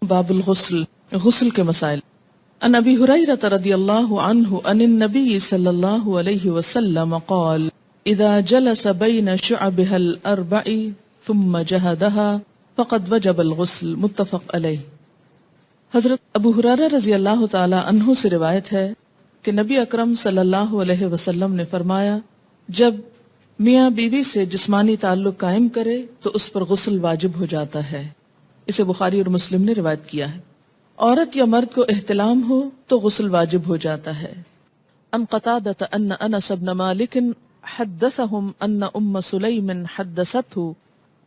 باب الغسل، غسل کے مسائل۔ عن ابی ہریرہ رضی اللہ عنہ عن النبی صلی اللہ علیہ وسلم قال اذا جلس بین شعبها الاربع ثم جہدها فقد وجب الغسل، متفق علیہ۔ حضرت ابو ہریرہ رضی اللہ تعالی عنہ سے روایت ہے کہ نبی اکرم صلی اللہ علیہ وسلم نے فرمایا، جب میاں بیوی سے جسمانی تعلق قائم کرے تو اس پر غسل واجب ہو جاتا ہے۔ اسے بخاری اور مسلم نے روایت کیا ہے۔ عورت یا مرد کو احتلام ہو تو غسل واجب ہو جاتا ہے۔ ان قتادۃ ان انس بن مالک حدثهم ان ام سلیم حدثته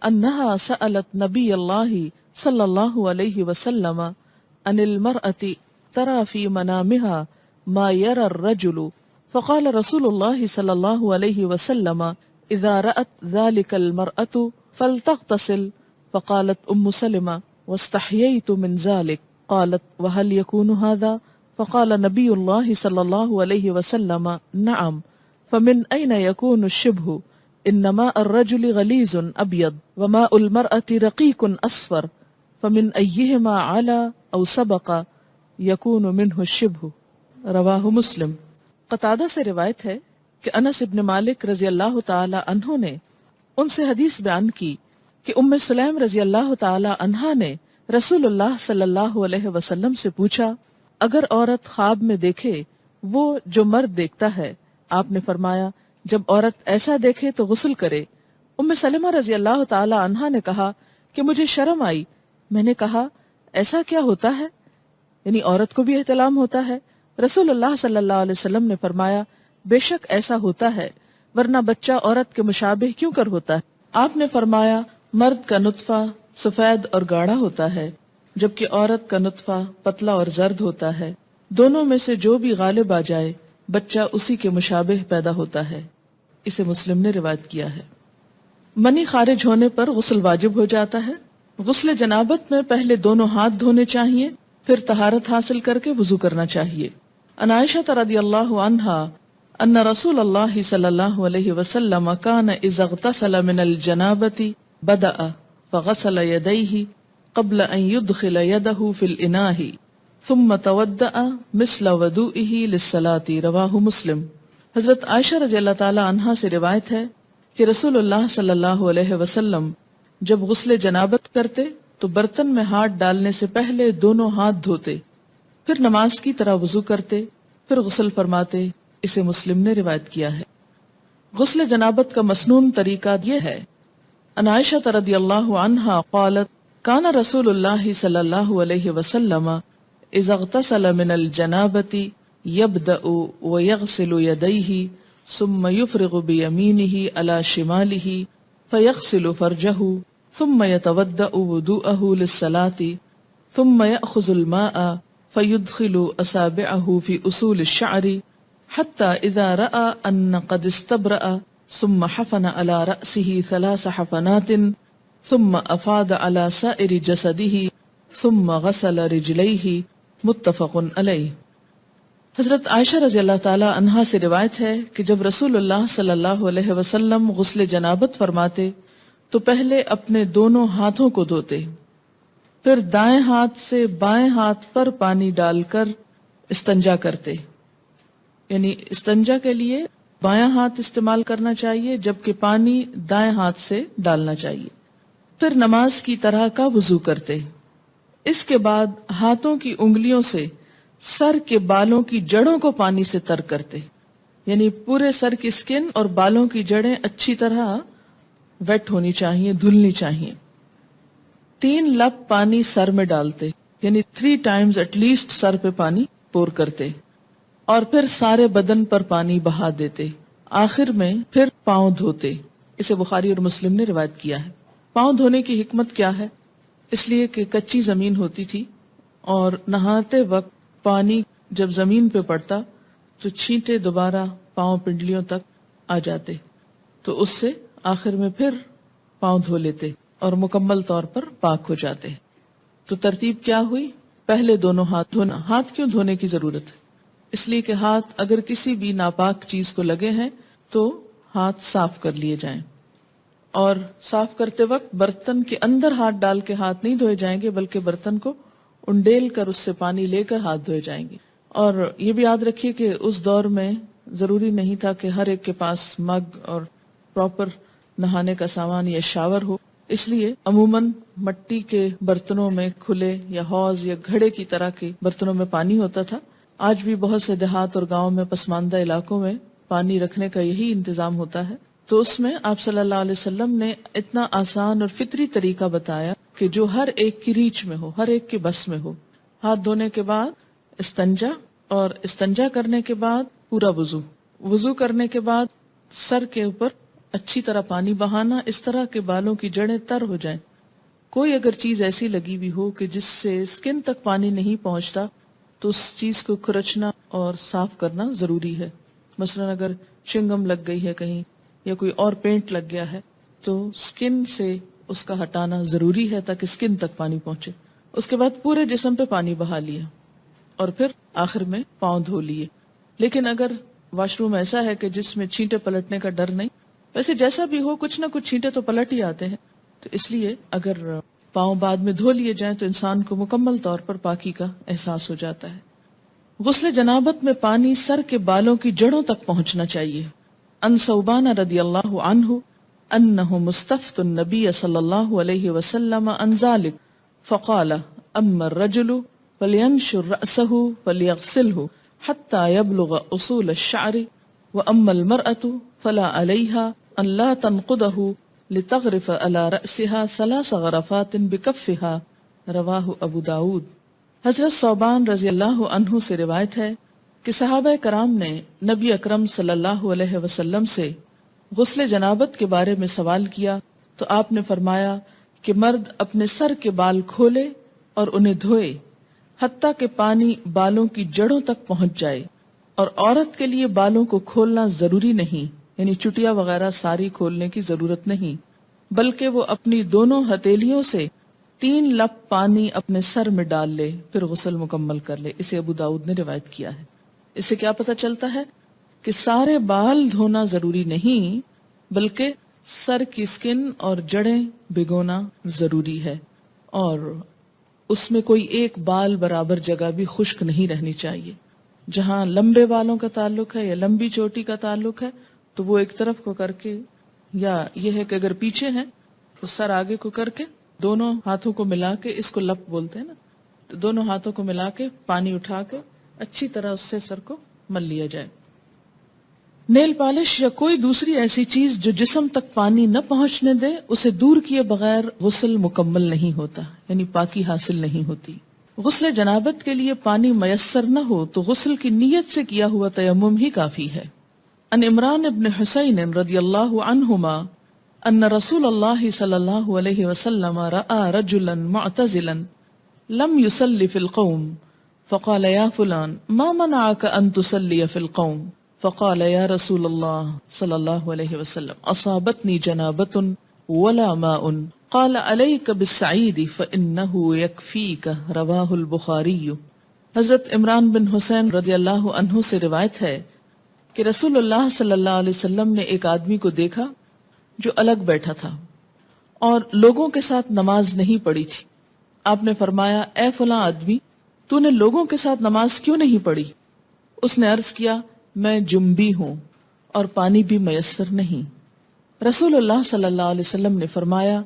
انها سألت نبی اللہ صلی اللہ علیہ وسلم عن المرأة ترى في منامها ما يرى الرجل فقال رسول الله صلی اللہ علیہ وسلم اذا رأت ذلك المرأة فلتغتسل فقالت ام سلمہ واستحييت من ذلك قالت وهل يكون هذا فقال نبي الله صلى الله عليه وسلم نعم فمن أين يكون الشبه إن ماء الرجل غليظ أبيض وماء المرأة رقيق أصفر فمن أيهما على أو سبق يكون منه الشبه رواہ مسلم۔ قتادہ سے روایت ہے کہ انس ابن مالک رضی اللہ تعالی عنہ نے ان سے حدیث بیان کی کہ ام سلیم رضی اللہ تعالی عنہا نے رسول اللہ صلی اللہ علیہ وسلم سے پوچھا، اگر عورت خواب میں دیکھے وہ جو مرد دیکھتا ہے، آپ نے فرمایا جب عورت ایسا دیکھے تو غسل کرے۔ ام سلمہ رضی اللہ تعالی عنہا نے کہا کہ مجھے شرم آئی، میں نے کہا ایسا کیا ہوتا ہے؟ یعنی عورت کو بھی احتلام ہوتا ہے؟ رسول اللہ صلی اللہ علیہ وسلم نے فرمایا بے شک ایسا ہوتا ہے، ورنہ بچہ عورت کے مشابہ کیوں کر ہوتا ہے؟ آپ نے فرمایا مرد کا نطفہ سفید اور گاڑھا ہوتا ہے جبکہ عورت کا نطفہ پتلا اور زرد ہوتا ہے، دونوں میں سے جو بھی غالب آ جائے بچہ اسی کے مشابہ پیدا ہوتا ہے۔ اسے مسلم نے روایت کیا ہے۔ منی خارج ہونے پر غسل واجب ہو جاتا ہے۔ غسل جنابت میں پہلے دونوں ہاتھ دھونے چاہیے، پھر طہارت حاصل کر کے وضو کرنا چاہیے۔ عن عائشہ رضی اللہ عنہا ان رسول اللہ صلی اللہ علیہ وسلم کان اذا اغتسل من الجنابۃ بدأ فغسل يديه قبل ان يدخل يده في الاناء ثم تودأ مثل وضوئه للصلاة رواہ مسلم۔ حضرت عائشہ رضی اللہ تعالی عنہا سے روایت ہے کہ رسول اللہ صلی اللہ علیہ وسلم جب غسل جنابت کرتے تو برتن میں ہاتھ ڈالنے سے پہلے دونوں ہاتھ دھوتے، پھر نماز کی طرح وضو کرتے، پھر غسل فرماتے۔ اسے مسلم نے روایت کیا ہے۔ غسل جنابت کا مسنون طریقہ یہ ہے۔ عن عائشہ رضی اللہ عنہا قالت کان رسول اللہ صلی اللہ علیہ وسلم اذا اغتسل من الجنابۃ یبدأ ویغسل یدیہ ثم یفرغ بیمینہ علی شمالہ فیغسل فرجہ ثم یتودأ وضوءہ للصلاة ثم یأخذ الماء فیدخل اصابعہ فی اصول الشعر حتی اذا رأى ان قد استبرأ ثم حفن على رأسه 3 حفنات ثم افاض على سائر جسده ثم غسل رجليه متفق علیہ۔ حضرت عائشہ رضی اللہ تعالی عنہا سے روایت ہے کہ جب رسول اللہ صلی اللہ علیہ وسلم غسل جنابت فرماتے تو پہلے اپنے دونوں ہاتھوں کو دھوتے، پھر دائیں ہاتھ سے بائیں ہاتھ پر پانی ڈال کر استنجا کرتے، یعنی استنجا کے لیے بایاں ہاتھ استعمال کرنا چاہیے جبکہ پانی دائیں ہاتھ سے ڈالنا چاہیے، پھر نماز کی طرح کا وضو کرتے۔ اس کے بعد ہاتھوں کی انگلیوں سے سر کے بالوں کی جڑوں کو پانی سے تر کرتے، یعنی پورے سر کی سکن اور بالوں کی جڑیں اچھی طرح ویٹ ہونی چاہیے، دھلنی چاہیے۔ 3 لپ پانی سر میں ڈالتے، یعنی 3 times ایٹ لیسٹ سر پہ پانی پور کرتے، اور پھر سارے بدن پر پانی بہا دیتے، آخر میں پھر پاؤں دھوتے۔ اسے بخاری اور مسلم نے روایت کیا ہے۔ پاؤں دھونے کی حکمت کیا ہے؟ اس لیے کہ کچی زمین ہوتی تھی اور نہاتے وقت پانی جب زمین پہ پڑتا تو چھینٹے دوبارہ پاؤں پنڈلیوں تک آ جاتے، تو اس سے آخر میں پھر پاؤں دھو لیتے اور مکمل طور پر پاک ہو جاتے۔ تو ترتیب کیا ہوئی؟ پہلے دونوں ہاتھ دھونا۔ ہاتھ کیوں دھونے کی ضرورت ہے؟ اس لیے کہ ہاتھ اگر کسی بھی ناپاک چیز کو لگے ہیں تو ہاتھ صاف کر لیے جائیں، اور صاف کرتے وقت برتن کے اندر ہاتھ ڈال کے ہاتھ نہیں دھوئے جائیں گے بلکہ برتن کو انڈیل کر اس سے پانی لے کر ہاتھ دھوئے جائیں گے. اور یہ بھی یاد رکھیے کہ اس دور میں ضروری نہیں تھا کہ ہر ایک کے پاس مگ اور پراپر نہانے کا سامان یا شاور ہو، اس لیے عموماً مٹی کے برتنوں میں کھلے یا حوض یا گھڑے کی طرح کے برتنوں میں پانی ہوتا تھا. آج بھی بہت سے دیہات اور گاؤں میں پسماندہ علاقوں میں پانی رکھنے کا یہی انتظام ہوتا ہے. تو اس میں آپ صلی اللہ علیہ وسلم نے اتنا آسان اور فطری طریقہ بتایا کہ جو ہر ایک کی ریچ میں ہو، ہر ایک کے بس میں ہو. ہاتھ دھونے کے بعد استنجا، اور استنجا کرنے کے بعد پورا وضو کرنے کے بعد سر کے اوپر اچھی طرح پانی بہانا، اس طرح کے بالوں کی جڑیں تر ہو جائیں. کوئی اگر چیز ایسی لگی ہوئی ہو کہ جس سے اسکن تک پانی نہیں پہنچتا تو اس چیز کو کھرچنا اور صاف کرنا ضروری ہے. مثلا اگر چنگم لگ گئی ہے کہیں یا کوئی اور پینٹ لگ گیا ہے تو اسکن سے اس کا ہٹانا ضروری ہے تاکہ اسکن تک پانی پہنچے. اس کے بعد پورے جسم پہ پانی بہا لیا اور پھر آخر میں پاؤں دھو لیے. لیکن اگر واش روم ایسا ہے کہ جس میں چھینٹے پلٹنے کا ڈر نہیں، ویسے جیسا بھی ہو کچھ نہ کچھ چھینٹے تو پلٹ ہی آتے ہیں، تو اس لیے اگر پاؤں بعد میں دھو لیے جائیں تو انسان کو مکمل طور پر پاکی کا احساس ہو جاتا ہے. غسل جنابت میں پانی سر کے بالوں کی جڑوں تک پہنچنا چاہیے. ان ثوبان رضی اللہ عنہ انہ مستفت النبی صلی اللہ علیہ وسلم عن ذلك فقال اما الرجل فلينشر رأسه فليغسله حتى يبلغ اصول الشعر واما المرأة فلا عليها ان لا تنقضه لتغرف على رأسها 3 غرفات بكفها. رواہ ابو داود. حضرت ثوبان رضی اللہ عنہ سے روایت ہے کہ صحابہ کرام نے نبی اکرم صلی اللہ علیہ وسلم سے غسل جنابت کے بارے میں سوال کیا تو آپ نے فرمایا کہ مرد اپنے سر کے بال کھولے اور انہیں دھوئے حتیٰ کہ پانی بالوں کی جڑوں تک پہنچ جائے، اور عورت کے لیے بالوں کو کھولنا ضروری نہیں، یعنی چٹیا وغیرہ ساری کھولنے کی ضرورت نہیں، بلکہ وہ اپنی دونوں ہتھیلیوں سے 3 لپ پانی اپنے سر میں ڈال لے پھر غسل مکمل کر لے. اسے ابو داؤد نے روایت کیا ہے. اس سے کیا پتہ چلتا ہے کہ سارے بال دھونا ضروری نہیں بلکہ سر کی سکن اور جڑیں بھگونا ضروری ہے، اور اس میں کوئی ایک بال برابر جگہ بھی خشک نہیں رہنی چاہیے. جہاں لمبے بالوں کا تعلق ہے یا لمبی چوٹی کا تعلق ہے تو وہ ایک طرف کو کر کے، یا یہ ہے کہ اگر پیچھے ہیں تو سر آگے کو کر کے دونوں ہاتھوں کو ملا کے، اس کو لپ بولتے ہیں نا، تو دونوں ہاتھوں کو ملا کے پانی اٹھا کے اچھی طرح اس سے سر کو مل لیا جائے. نیل پالش یا کوئی دوسری ایسی چیز جو جسم تک پانی نہ پہنچنے دے، اسے دور کیے بغیر غسل مکمل نہیں ہوتا، یعنی پاکی حاصل نہیں ہوتی. غسل جنابت کے لیے پانی میسر نہ ہو تو غسل کی نیت سے کیا ہوا تیمم ہی کافی ہے. ان عمران ابن حسین رضی اللہ عنہما ان رسول اللہ صلی اللہ علیہ وسلم رأى رجلا معتزلا لم يصلي في القوم فقال يا فلان ما منعك ان تصلي في القوم فقال يا رسول الله صلى الله عليه وسلم اصابتني جنابة ولا ماء قال عليك بالسعيد فانه يكفيك. رواه البخاري. حضرت عمران بن حسین رضی اللہ عنہ سے روایت ہے کہ رسول اللہ صلی اللہ علیہ وسلم نے ایک آدمی کو دیکھا جو الگ بیٹھا تھا اور لوگوں کے ساتھ نماز نہیں پڑھی تھی. آپ نے فرمایا اے فلاں آدمی تو نے لوگوں کے ساتھ نماز کیوں نہیں پڑھی؟ اس نے عرض کیا میں جنبی ہوں اور پانی بھی میسر نہیں. رسول اللہ صلی اللہ علیہ وسلم نے فرمایا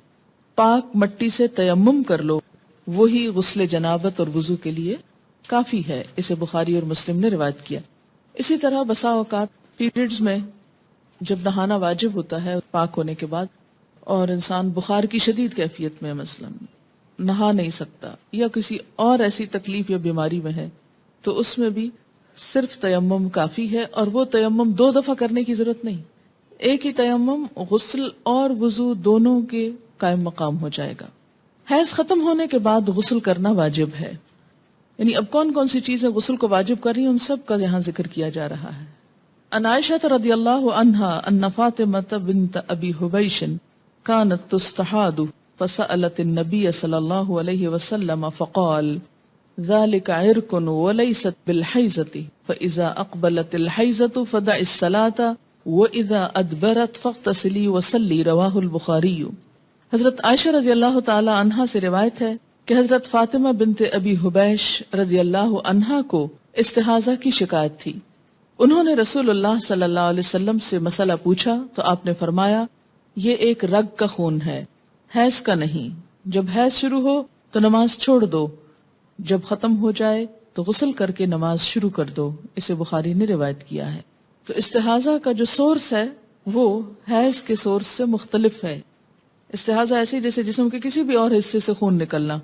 پاک مٹی سے تیمم کر لو، وہی غسل جنابت اور وضو کے لیے کافی ہے. اسے بخاری اور مسلم نے روایت کیا. اسی طرح بسا اوقات پیریڈز میں جب نہانا واجب ہوتا ہے پاک ہونے کے بعد اور انسان بخار کی شدید کیفیت میں مثلا نہا نہیں سکتا یا کسی اور ایسی تکلیف یا بیماری میں ہے تو اس میں بھی صرف تیمم کافی ہے، اور وہ تیمم 2 دفعہ کرنے کی ضرورت نہیں. ایک ہی تیمم غسل اور وضو دونوں کے قائم مقام ہو جائے گا. حیض ختم ہونے کے بعد غسل کرنا واجب ہے. یعنی اب کون کون سی چیزیں غسل کو واجب کر رہی ہیں ان سب کا یہاں ذکر کیا جا رہا ہے. ان عائشہ رضی اللہ عنہا ان فاطمہ بنت ابی حبیش كانت تستحاض فسألت النبي صلی اللہ علیہ وسلم فقال ذلك عرق وليست بالحيضة فإذا أقبلت الحيضة فدع الصلاة وإذا أدبرت فاغتسلي وصلي. رواه البخاری. حضرت عائشہ رضی اللہ تعالی عنہا سے روایت ہے کہ حضرت فاطمہ بنت ابی حبیش رضی اللہ عنہا کو استحاضہ کی شکایت تھی. انہوں نے رسول اللہ صلی اللہ علیہ وسلم سے مسئلہ پوچھا تو آپ نے فرمایا یہ ایک رگ کا خون ہے، حیض کا نہیں. جب حیض شروع ہو تو نماز چھوڑ دو، جب ختم ہو جائے تو غسل کر کے نماز شروع کر دو. اسے بخاری نے روایت کیا ہے. تو استحاضہ کا جو سورس ہے وہ حیض کے سورس سے مختلف ہے. استحاضہ ایسی جیسے جسم کے کسی بھی اور حصے سے خون نکلنا.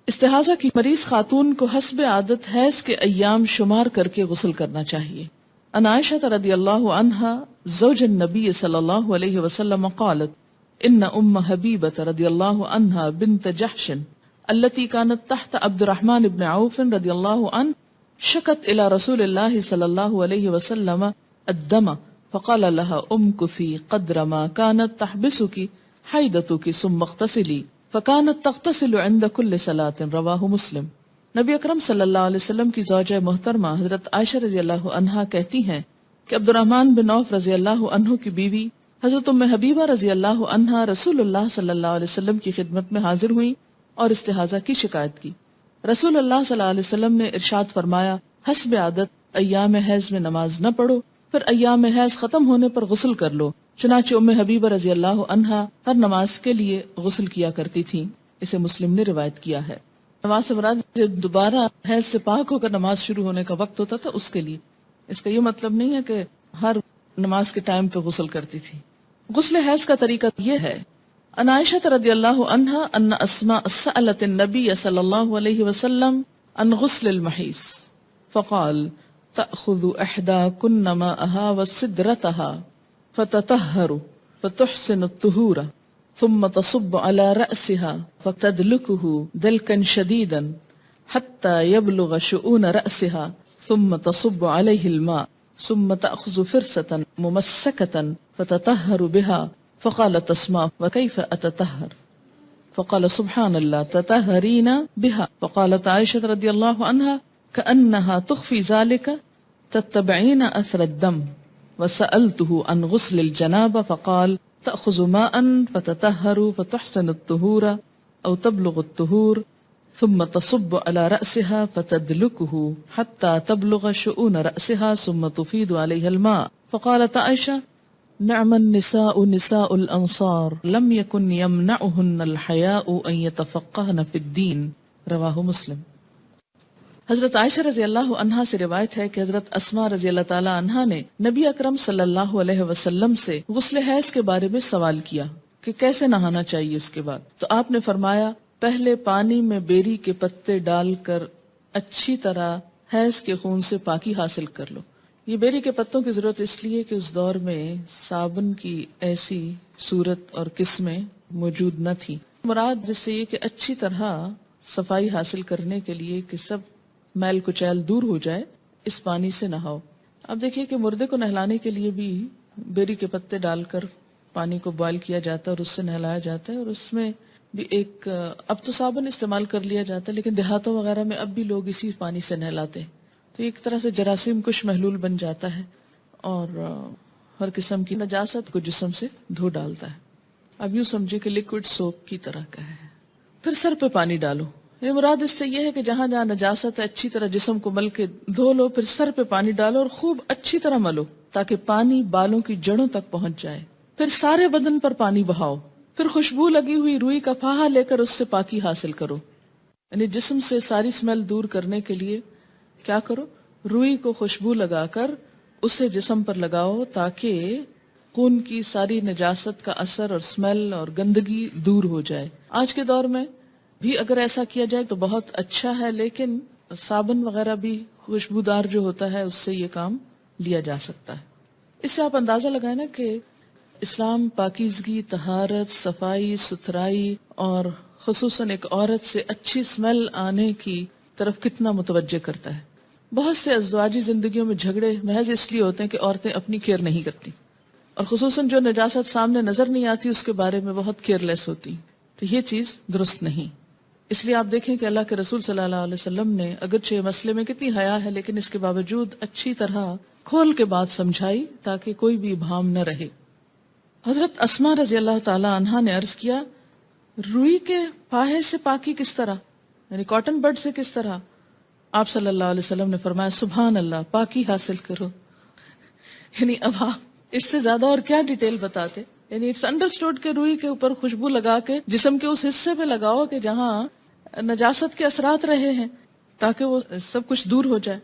استحاضہ کی مریض خاتون کو حسب عادت حیض کے ایام شمار کر کے غسل کرنا چاہیے. عن عائشہ رضی اللہ عنہا زوج النبی صلی اللہ علیہ وسلم قالت ان ام حبیبۃ رضی اللہ عنہا بنت جحش التي كانت تحت عبد الرحمن بن عوف رضی اللہ عنہ شکت الى رسول اللہ صلی اللہ علیہ وسلم الدم فقال لها امكثي قدر ما كانت تحبسك حیدتك ثم اغتسلی فكانت تغتسل عند كل صلاة. رواہ مسلم. نبی اکرم صلی اللہ علیہ وسلم کی زوجہ محترمہ حضرت عائشہ رضی اللہ عنہا کہتی ہیں کہ عبد الرحمن بن عوف رضی اللہ عنہ کی بیوی حضرت ام حبیبہ رضی اللہ عنہا رسول اللہ صلی اللہ علیہ وسلم کی خدمت میں حاضر ہوئی اور استحاضہ کی شکایت کی. رسول اللہ صلی اللہ علیہ وسلم نے ارشاد فرمایا حسب عادت ایام حیض میں نماز نہ پڑھو، پھر ایام حیض ختم ہونے پر غسل کر لو. چنانچہ ام حبیبہ رضی اللہ عنہا ہر نماز کے لیے غسل کیا کرتی تھیں. اسے مسلم نے روایت کیا ہے. نماز سے مراد جب دوبارہ حیض سے پاک ہو کر نماز شروع ہونے کا وقت ہوتا تھا اس کے لیے. اس کا یہ مطلب نہیں ہے کہ ہر نماز کے ٹائم پہ غسل کرتی تھی. غسل حیض کا طریقہ یہ ہے. عن عائشہ رضی اللہ عنہا ان اسماء سألت النبی صلی اللہ علیہ وسلم عن غسل المحیض فقال تأخذ احداکن ماءها وسدرتها فتطهر فتحسن الطهور ثم تصب على رأسها فتدلكه دلكا شديدا حتى يبلغ شؤون رأسها ثم تصب عليه الماء ثم تأخذ فرصة ممسكة فتطهر بها. فقالت اسماء وكيف أتطهر؟ فقال سبحان الله تطهرين بها. فقالت عائشة رضي الله عنها كأنها تخفي ذلك تتبعين أثر الدم. وسألته عن غسل الجنابة فقال تأخذ ماء فتطهر فتحسن الطهور أو تبلغ الطهور ثم تصب على رأسها فتدلكه حتى تبلغ شؤون رأسها ثم تفيض عليها الماء. فقالت عائشة نعم النساء نساء الأنصار لم يكن يمنعهن الحياء أن يتفقهن في الدين. رواہ مسلم. حضرت عائشہ رضی اللہ عنہا سے روایت ہے کہ حضرت اسماء رضی اللہ تعالی عنہا نے نبی اکرم صلی اللہ علیہ وسلم سے غسل حیض کے بارے میں سوال کیا کہ کیسے نہانا چاہیے اس کے بعد. تو آپ نے فرمایا پہلے پانی میں بیری کے پتے ڈال کر اچھی طرح حیض کے خون سے پاکی حاصل کر لو. یہ بیری کے پتوں کی ضرورت اس لیے کہ اس دور میں صابن کی ایسی صورت اور قسمیں موجود نہ تھی. مراد جس سے یہ کہ اچھی طرح صفائی حاصل کرنے کے لیے کہ سب میل کچیل دور ہو جائے اس پانی سے نہاؤ. اب دیکھیے کہ مردے کو نہلانے کے لیے بھی بیری کے پتے ڈال کر پانی کو بوائل کیا جاتا ہے اور اس سے نہلایا جاتا ہے. اور اس میں بھی ایک اب تو صابن استعمال کر لیا جاتا ہے لیکن دیہاتوں وغیرہ میں اب بھی لوگ اسی پانی سے نہلاتے ہیں. تو ایک طرح سے جراثیم کش محلول بن جاتا ہے اور ہر قسم کی نجاست کو جسم سے دھو ڈالتا ہے. اب یوں سمجھے کہ لیکوڈ سوپ کی طرح کا ہے. پھر سر پہ پانی ڈالو. یہ مراد اس سے یہ ہے کہ جہاں جہاں نجاست ہے اچھی طرح جسم کو مل کے دھو لو. پھر سر پہ پانی ڈالو اور خوب اچھی طرح ملو تاکہ پانی بالوں کی جڑوں تک پہنچ جائے. پھر سارے بدن پر پانی بہاؤ. پھر خوشبو لگی ہوئی روئی کا پھاہا لے کر اس سے پاکی حاصل کرو. یعنی جسم سے ساری اسمیل دور کرنے کے لیے کیا کرو؟ روئی کو خوشبو لگا کر اسے جسم پر لگاؤ تاکہ خون کی ساری نجاست کا اثر اور اسمیل اور گندگی دور ہو جائے. آج کے دور میں بھی اگر ایسا کیا جائے تو بہت اچھا ہے، لیکن صابن وغیرہ بھی خوشبودار جو ہوتا ہے اس سے یہ کام لیا جا سکتا ہے. اس سے آپ اندازہ لگائیں نا کہ اسلام پاکیزگی، طہارت، صفائی ستھرائی اور خصوصاً ایک عورت سے اچھی اسمیل آنے کی طرف کتنا متوجہ کرتا ہے. بہت سے ازدواجی زندگیوں میں جھگڑے محض اس لیے ہوتے ہیں کہ عورتیں اپنی کیئر نہیں کرتی اور خصوصاً جو نجاست سامنے نظر نہیں آتی اس کے بارے میں بہت کیئر لیس ہوتی. تو یہ چیز درست نہیں. اس لیے آپ دیکھیں کہ اللہ کے رسول صلی اللہ علیہ وسلم نے اگرچہ مسئلے میں کتنی حیا ہے لیکن اس کے باوجود اچھی طرح کھول کے بات سمجھائی تاکہ کوئی بھی ابہام نہ رہے. حضرت اسماء رضی اللہ تعالی عنہا نے عرض کیا روئی کے پاہے سے پاکی کس طرح؟ یعنی کاٹن بڈ سے کس طرح؟ آپ صلی اللہ علیہ وسلم نے فرمایا سبحان اللہ، پاکی حاصل کرو. یعنی اب آپ اس سے زیادہ اور کیا ڈیٹیل بتاتے؟ یعنی اٹس انڈرسٹوڈ کہ روئی کے اوپر خوشبو لگا کے جسم کے اس حصے پہ لگاؤ کہ جہاں نجاست کے اثرات رہے ہیں تاکہ وہ سب کچھ دور ہو جائے.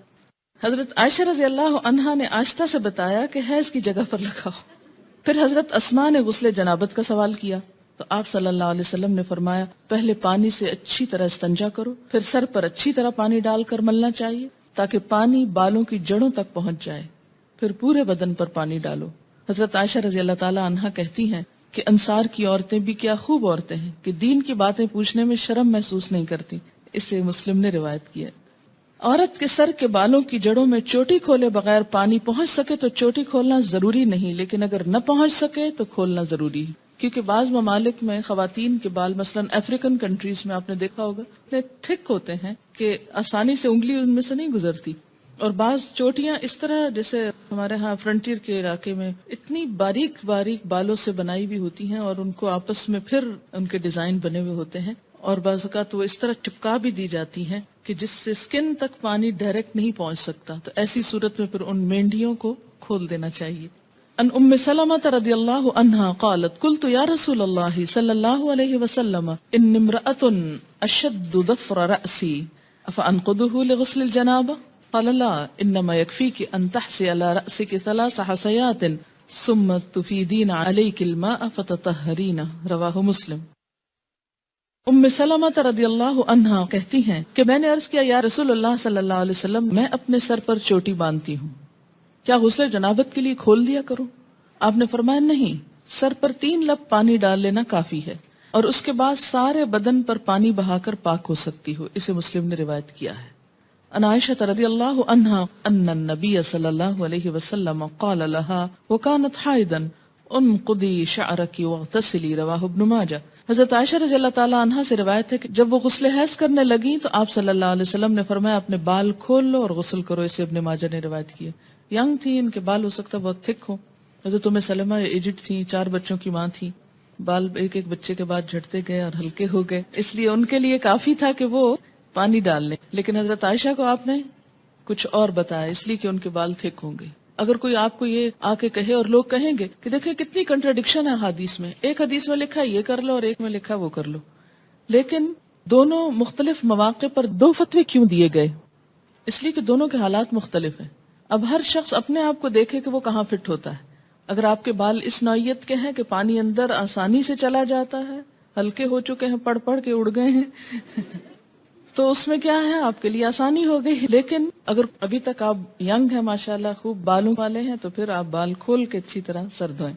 حضرت عائشہ رضی اللہ عنہا نے آہستہ سے بتایا کہ حیض کی جگہ پر لگاؤ. پھر حضرت اسماء نے غسل جنابت کا سوال کیا تو آپ صلی اللہ علیہ وسلم نے فرمایا پہلے پانی سے اچھی طرح استنجا کرو، پھر سر پر اچھی طرح پانی ڈال کر ملنا چاہیے تاکہ پانی بالوں کی جڑوں تک پہنچ جائے، پھر پورے بدن پر پانی ڈالو. حضرت عائشہ رضی اللہ تعالی عنہا کہتی ہیں کہ انصار کی عورتیں بھی کیا خوب عورتیں ہیں کہ دین کی باتیں پوچھنے میں شرم محسوس نہیں کرتی. اسے مسلم نے روایت کیا. عورت کے سر کے بالوں کی جڑوں میں چوٹی کھولے بغیر پانی پہنچ سکے تو چوٹی کھولنا ضروری نہیں، لیکن اگر نہ پہنچ سکے تو کھولنا ضروری ہے، کیونکہ بعض ممالک میں خواتین کے بال مثلا افریقن کنٹریز میں آپ نے دیکھا ہوگا اتنے تھک ہوتے ہیں کہ آسانی سے انگلی ان میں سے نہیں گزرتی، اور بعض چوٹیاں اس طرح جیسے ہمارے ہاں فرنٹیئر کے علاقے میں اتنی باریک باریک بالوں سے بنائی بھی ہوتی ہیں اور ان کو آپس میں پھر ان کے ڈیزائن بنے ہوئے ہوتے ہیں، اور بعض اوقات وہ اس طرح چپکا بھی دی جاتی ہیں کہ جس سے سکن تک پانی ڈائریکٹ نہیں پہنچ سکتا. تو ایسی صورت میں پھر ان مینڈیوں کو کھول دینا چاہیے. ان ام سلمہ رضی اللہ عنہا قالت قلت یا رسول اللہ صلی اللہ علیہ وسلم ان امرأة اشد ظفر رأسی افانقضه لغسل الجنابہ قال لا انما يكفيك ان تحسي على رأسك 3 حسيات ثم تفيدين عليك الماء فتطهرين رواہ مسلم. ام سلمہ رضی اللہ عنہا کہتی ہیں کہ میں نے عرض کیا یا رسول اللہ صلی اللہ علیہ وسلم میں اپنے سر پر چوٹی باندھتی ہوں، کیا غسل جنابت کے لیے کھول دیا کروں؟ آپ نے فرمایا نہیں، سر پر 3 لب پانی ڈال لینا کافی ہے اور اس کے بعد سارے بدن پر پانی بہا کر پاک ہو سکتی ہو. اسے مسلم نے روایت کیا ہے. ان عائشہ رضی اللہ عنہا ان النبی صلی اللہ علیہ وسلم قال لها وكانت حائضا انقضی شعرکی واغتسلی رواہ ابن ماجہ. حضرت عائشہ رضی اللہ تعالی عنہا سے روایت ہے کہ جب وہ غسل حیض کرنے لگیں تو آپ صلی اللہ علیہ وسلم نے فرمایا اپنے بال کھول لو اور غسل کرو. اسے ابن ماجہ نے روایت کیا. ینگ تھی، ان کے بال ہو سکتا بہت تھک ہو. حضرت ام سلمہ ایجڈ تھی، 4 بچوں کی ماں تھی، بال ایک ایک بچے کے بعد جھڑتے گئے اور ہلکے ہو گئے، اس لیے ان کے لیے کافی تھا کہ وہ پانی ڈال لیں. لیکن حضرت عائشہ کو آپ نے کچھ اور بتایا اس لیے کہ ان کے بال تھک ہوں گے. اگر کوئی آپ کو یہ آ کے کہے اور لوگ کہیں گے کہ دیکھیں کتنی کنٹراڈکشن ہے حدیث میں، ایک حدیث میں لکھا یہ کر لو اور ایک میں لکھا وہ کر لو، لیکن دونوں مختلف مواقع پر 2 فتوے کیوں دیے گئے؟ اس لیے کہ دونوں کے حالات مختلف ہیں. اب ہر شخص اپنے آپ کو دیکھے کہ وہ کہاں فٹ ہوتا ہے. اگر آپ کے بال اس نوعیت کے ہیں کہ پانی اندر آسانی سے چلا جاتا ہے، ہلکے ہو چکے ہیں، پڑھ پڑھ کے اڑ گئے ہیں تو اس میں کیا ہے، آپ کے لیے آسانی ہو گئی. لیکن اگر ابھی تک آپ ینگ ہیں، ماشاءاللہ خوب بالوں والے ہیں، تو پھر آپ بال کھول کے اچھی طرح سر دھوئیں.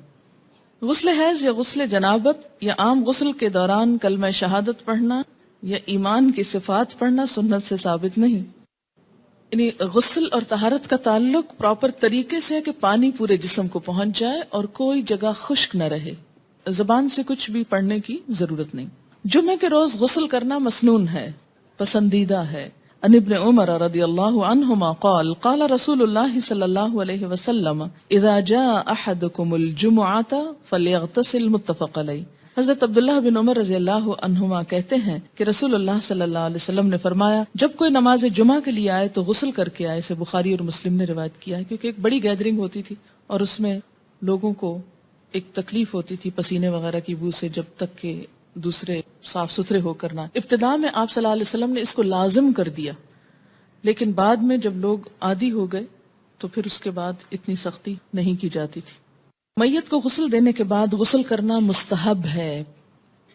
غسل حیض یا غسل جنابت یا عام غسل کے دوران کلمہ شہادت پڑھنا یا ایمان کی صفات پڑھنا سنت سے ثابت نہیں. یعنی غسل اور طہارت کا تعلق پراپر طریقے سے ہے کہ پانی پورے جسم کو پہنچ جائے اور کوئی جگہ خشک نہ رہے. زبان سے کچھ بھی پڑھنے کی ضرورت نہیں. جمعے کے روز غسل کرنا مسنون ہے، پسندیدہ ہے. ان ابن عمر رضی اللہ عنہما قال قال رسول اللہ صلی اللہ علیہ وسلم اذا جاء احدکم الجمعۃ فلیغتسل متفق علیہ. حضرت عبداللہ بن عمر رضی اللہ عنہما کہتے ہیں کہ رسول اللہ صلی اللہ علیہ وسلم نے فرمایا جب کوئی نماز جمعہ کے لیے آئے تو غسل کر کے آئے. اسے بخاری اور مسلم نے روایت کیا ہے کیونکہ ایک بڑی گیدرنگ ہوتی تھی اور اس میں لوگوں کو ایک تکلیف ہوتی تھی پسینے وغیرہ کی بو سے جب تک کہ دوسرے صاف ستھرے ہو کر نہ. ابتدا میں آپ صلی اللہ علیہ وسلم نے اس کو لازم کر دیا، لیکن بعد میں جب لوگ عادی ہو گئے تو پھر اس کے بعد اتنی سختی نہیں کی جاتی تھی. میت کو غسل دینے کے بعد غسل کرنا مستحب ہے،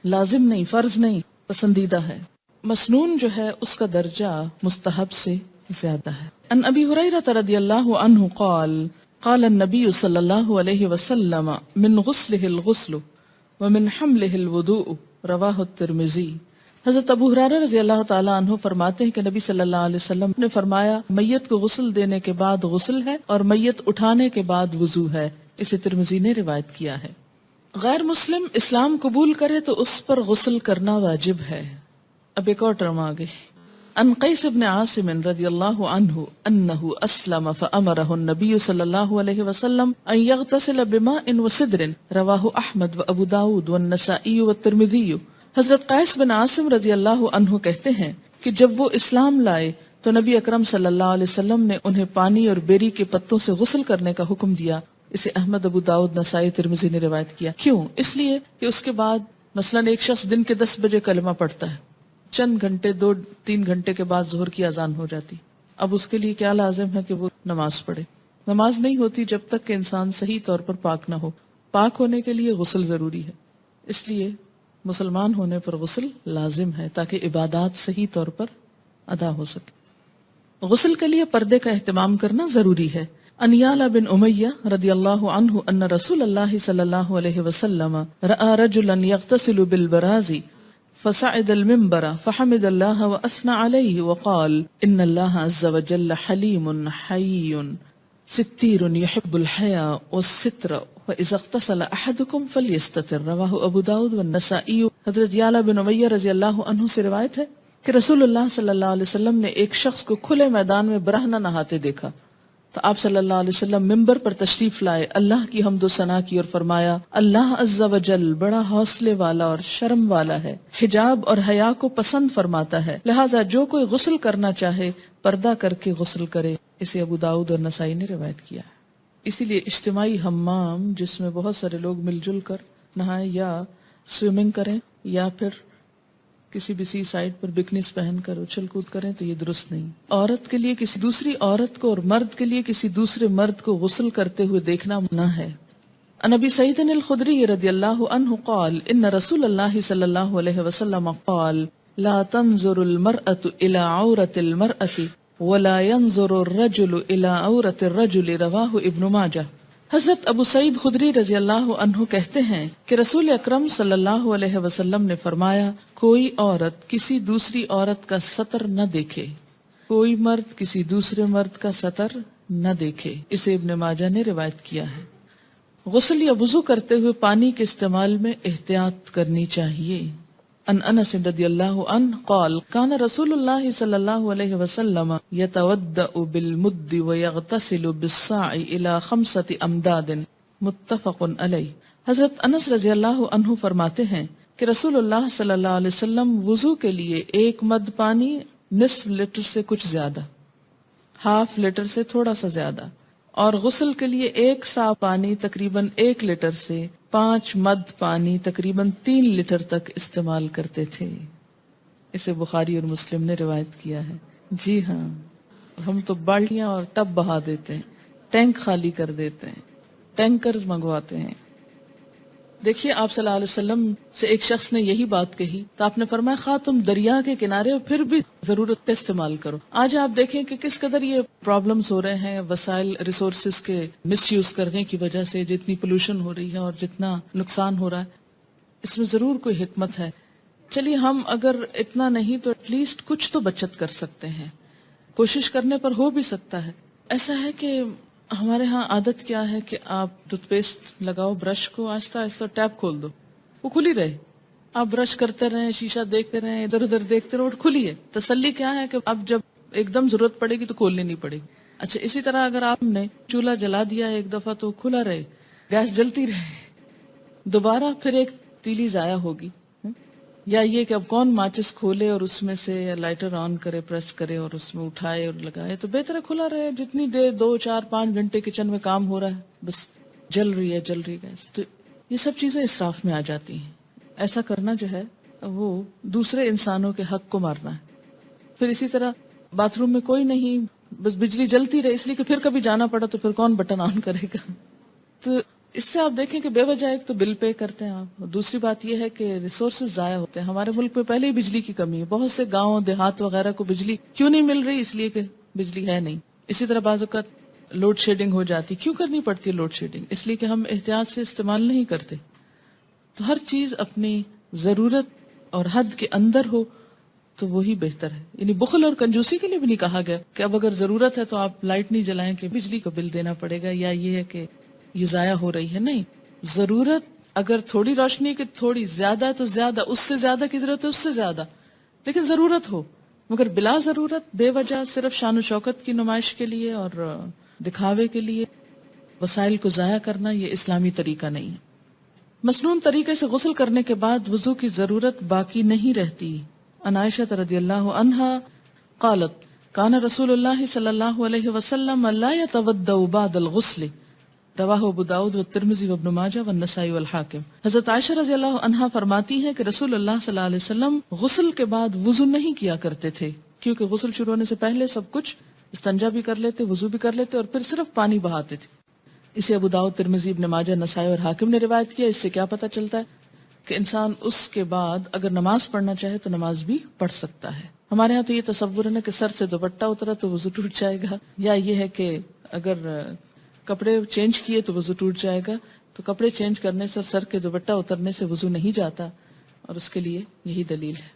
لازم نہیں، فرض نہیں، پسندیدہ ہے. مسنون جو ہے اس کا درجہ مستحب سے زیادہ ہے. ان ابی ہریرہ رضی اللہ عنہ قال قال النبی صلی اللہ علیہ وسلم من غسلہ الغسل ومن حملہ الوضوء رواہ الترمذی. حضرت ابو ہریرہ رضی اللہ تعالیٰ عنہ فرماتے ہیں کہ نبی صلی اللہ علیہ وسلم نے فرمایا میت کو غسل دینے کے بعد غسل ہے اور میت اٹھانے کے بعد وضو ہے. اسے ترمذی نے روایت کیا ہے. غیر مسلم اسلام قبول کرے تو اس پر غسل کرنا واجب ہے. اب ایک اور ٹرم آ گئی. ان قیس بن عاصم رضی اللہ عنہ انہ اسلم فامرہ النبی صلی اللہ علیہ وسلم ان یغتسل بماء وسدر رواہ احمد و ابو داود والنسائی والترمذی. حضرت قیس بن عاصم رضی اللہ عنہ کہتے ہیں کہ جب وہ اسلام لائے تو نبی اکرم صلی اللہ علیہ وسلم نے انہیں پانی اور بیری کے پتوں سے غسل کرنے کا حکم دیا. اسے احمد، ابو داؤد، نسائی، ترمذی نے روایت کیا. کیوں؟ اس لیے کہ اس کے بعد مثلاً ایک شخص دن کے 10 بجے کلمہ پڑھتا ہے، چند گھنٹے 2-3 گھنٹے کے بعد ظہر کی اذان ہو جاتی. اب اس کے لیے کیا لازم ہے کہ وہ نماز پڑھے. نماز نہیں ہوتی جب تک کہ انسان صحیح طور پر پاک نہ ہو. پاک ہونے کے لیے غسل ضروری ہے. اس لیے مسلمان ہونے پر غسل لازم ہے تاکہ عبادات صحیح طور پر ادا ہو سکے. غسل کے لیے پردے کا اہتمام کرنا ضروری ہے. ان یعلى بن امیہ رضی اللہ عنہ ان رسول اللہ صلی اللہ علیہ وسلم رأى رجلا يغتسل بالبراز فصعد المنبر فحمد الله واثنى عليه وقال ان الله عز وجل حليم حي ستير يحب الحياء والستر فاذا اغتسل احدكم فليستتر. رواه ابو داود والنسائی. حضرت یعلا بن امیہ رضی اللہ عنہ سے روایت ہے کہ رسول اللہ صلی اللہ علیہ وسلم نے ایک شخص کو کھلے میدان میں برہنہ نہاتے دیکھا تو آپ صلی اللہ علیہ وسلم ممبر پر تشریف لائے، اللہ کی حمد و ثنا کی اور فرمایا اللہ عز و جل بڑا حوصلے والا اور شرم والا ہے، حجاب اور حیا کو پسند فرماتا ہے، لہذا جو کوئی غسل کرنا چاہے پردہ کر کے غسل کرے. اسے ابو داؤد اور نسائی نے روایت کیا ہے. اسی لیے اجتماعی حمام جس میں بہت سارے لوگ مل جل کر نہائیں یا سوئمنگ کریں یا پھر کسی بھی سی سائڈ پر بکنیز پہن کر اچھل کود کریں تو یہ درست نہیں. عورت کے لیے کسی دوسری عورت کو اور مرد کے لیے کسی دوسرے مرد کو غسل کرتے ہوئے دیکھنا منع ہے. عن ابی سعید الخدری رضی اللہ عنہ قال ان رسول اللہ صلی اللہ علیہ وسلم قال لا تنظر المرأة الى عورة المرأة ولا ينظر الرجل الى عورة الرجل. رواہ ابن ماجہ. حضرت ابو سعید خدری رضی اللہ عنہ کہتے ہیں کہ رسول اکرم صلی اللہ علیہ وسلم نے فرمایا کوئی عورت کسی دوسری عورت کا سطر نہ دیکھے، کوئی مرد کسی دوسرے مرد کا سطر نہ دیکھے. اسے ابن ماجہ نے روایت کیا ہے. غسل یا وضو کرتے ہوئے پانی کے استعمال میں احتیاط کرنی چاہیے. ان انس رضی اللہ عنہ قال کان رسول اللہ صلی اللہ علیہ وسلم یتودأ بالمد ویغتسل بالصاع الى 5 امداد. متفق علیہ. حضرت انس رضی اللہ عنہ فرماتے ہیں کہ رسول اللہ صلی اللہ علیہ وسلم وضو کے لیے 1 مد پانی نصف لیٹر سے کچھ زیادہ، ½ لیٹر سے تھوڑا سا زیادہ، اور غسل کے لیے 1 سا پانی تقریباً 1 لیٹر سے 5 مد پانی تقریباً 3 لیٹر تک استعمال کرتے تھے. اسے بخاری اور مسلم نے روایت کیا ہے. جی ہاں، ہم تو بالٹیاں اور ٹب بہا دیتے ہیں، ٹینک خالی کر دیتے ہیں، ٹینکرز منگواتے ہیں. دیکھیے آپ صلی اللہ علیہ وسلم سے ایک شخص نے یہی بات کہی تو آپ نے فرمایا خواہ تم دریا کے کنارے ہو پھر بھی ضرورت کا استعمال کرو. آج آپ دیکھیں کہ کس قدر یہ پرابلمز ہو رہے ہیں وسائل ریسورسز کے مس یوز کرنے کی وجہ سے، جتنی پولوشن ہو رہی ہے اور جتنا نقصان ہو رہا ہے. اس میں ضرور کوئی حکمت ہے. چلیے ہم اگر اتنا نہیں تو ایٹ لیسٹ کچھ تو بچت کر سکتے ہیں، کوشش کرنے پر ہو بھی سکتا ہے. ایسا ہے کہ ہمارے ہاں عادت کیا ہے کہ آپ ٹوتھ پیسٹ لگاؤ، برش کو آہستہ آہستہ ٹیپ کھول دو، وہ کھلی رہے، آپ برش کرتے رہیں، شیشہ دیکھتے رہیں، ادھر ادھر دیکھتے رہو، کھلی ہے. تسلی کیا ہے کہ اب جب ایک دم ضرورت پڑے گی تو کھولنی نہیں پڑے گی. اچھا اسی طرح اگر آپ نے چولہا جلا دیا ہے ایک دفعہ تو کھلا رہے، گیس جلتی رہے، دوبارہ پھر ایک تیلی ضائع ہوگی. یا یہ کہ اب کون ماچس کھولے اور اس میں سے لائٹر آن کرے، پریس کرے اور اس میں اٹھائے اور لگائے. تو بہتر ہے کھلا رہے، جتنی دیر 2 4 5 گھنٹے کچن میں کام ہو رہا ہے بس جل رہی ہے گیس. تو یہ سب چیزیں اسراف میں آ جاتی ہیں. ایسا کرنا جو ہے وہ دوسرے انسانوں کے حق کو مارنا ہے. پھر اسی طرح باتھ روم میں کوئی نہیں، بس بجلی جلتی رہے، اس لیے کہ پھر کبھی جانا پڑا تو پھر کون بٹن آن کرے گا. تو اس سے آپ دیکھیں کہ بے وجہ ایک تو بل پے کرتے ہیں آپ، دوسری بات یہ ہے کہ ریسورسز ضائع ہوتے ہیں. ہمارے ملک میں پہلے ہی بجلی کی کمی ہے، بہت سے گاؤں دیہات وغیرہ کو بجلی کیوں نہیں مل رہی؟ اس لیے کہ بجلی ہے نہیں. اسی طرح بعض اوقات لوڈ شیڈنگ ہو جاتی. کیوں کرنی پڑتی ہے لوڈ شیڈنگ؟ اس لیے کہ ہم احتیاط سے استعمال نہیں کرتے. تو ہر چیز اپنی ضرورت اور حد کے اندر ہو تو وہی بہتر ہے. یعنی بخل اور کنجوسی کے لیے بھی نہیں کہا گیا کہ اب اگر ضرورت ہے تو آپ لائٹ نہیں جلائیں کہ بجلی کا بل دینا پڑے گا، یا یہ ہے کہ یہ ضائع ہو رہی ہے. نہیں، ضرورت اگر تھوڑی روشنی کی تھوڑی، زیادہ تو زیادہ، اس سے زیادہ کی ضرورت ہے اس سے زیادہ، لیکن ضرورت ہو. مگر بلا ضرورت بے وجہ صرف شان و شوکت کی نمائش کے لیے اور دکھاوے کے لیے وسائل کو ضائع کرنا یہ اسلامی طریقہ نہیں ہے. مسنون طریقے سے غسل کرنے کے بعد وضو کی ضرورت باقی نہیں رہتی. عن عائشة رضی اللہ عنہا قالت کان رسول اللہ صلی اللہ علیہ وسلم لا يتوضأ بعد الغسل رواہ ابو داؤد والترمذی وابن ماجہ والنسائی والحاکم. حضرت عائشہ رضی اللہ عنہا فرماتی ہیں کہ رسول اللہ صلی اللہ علیہ وسلم غسل کے بعد وضو نہیں کیا کرتے تھے، کیونکہ غسل شروع ہونے سے پہلے سب کچھ استنجا بھی کر لیتے، وضو بھی کر لیتے اور پھر صرف پانی بہاتے تھے. اسے ابو داؤد، ترمذی، ابن ماجہ، نسائی اور حاکم نے روایت کیا. اس سے کیا پتہ چلتا ہے کہ انسان اس کے بعد اگر نماز پڑھنا چاہے تو نماز بھی پڑھ سکتا ہے. ہمارے ہاں تو یہ تصور ہے کہ سر سے دوپٹہ اترا تو وضو ٹوٹ جائے گا، یا یہ ہے کہ اگر کپڑے چینج کیے تو وضو ٹوٹ جائے گا. تو کپڑے چینج کرنے سے اور سر کے دوپٹہ اترنے سے وضو نہیں جاتا، اور اس کے لیے یہی دلیل ہے.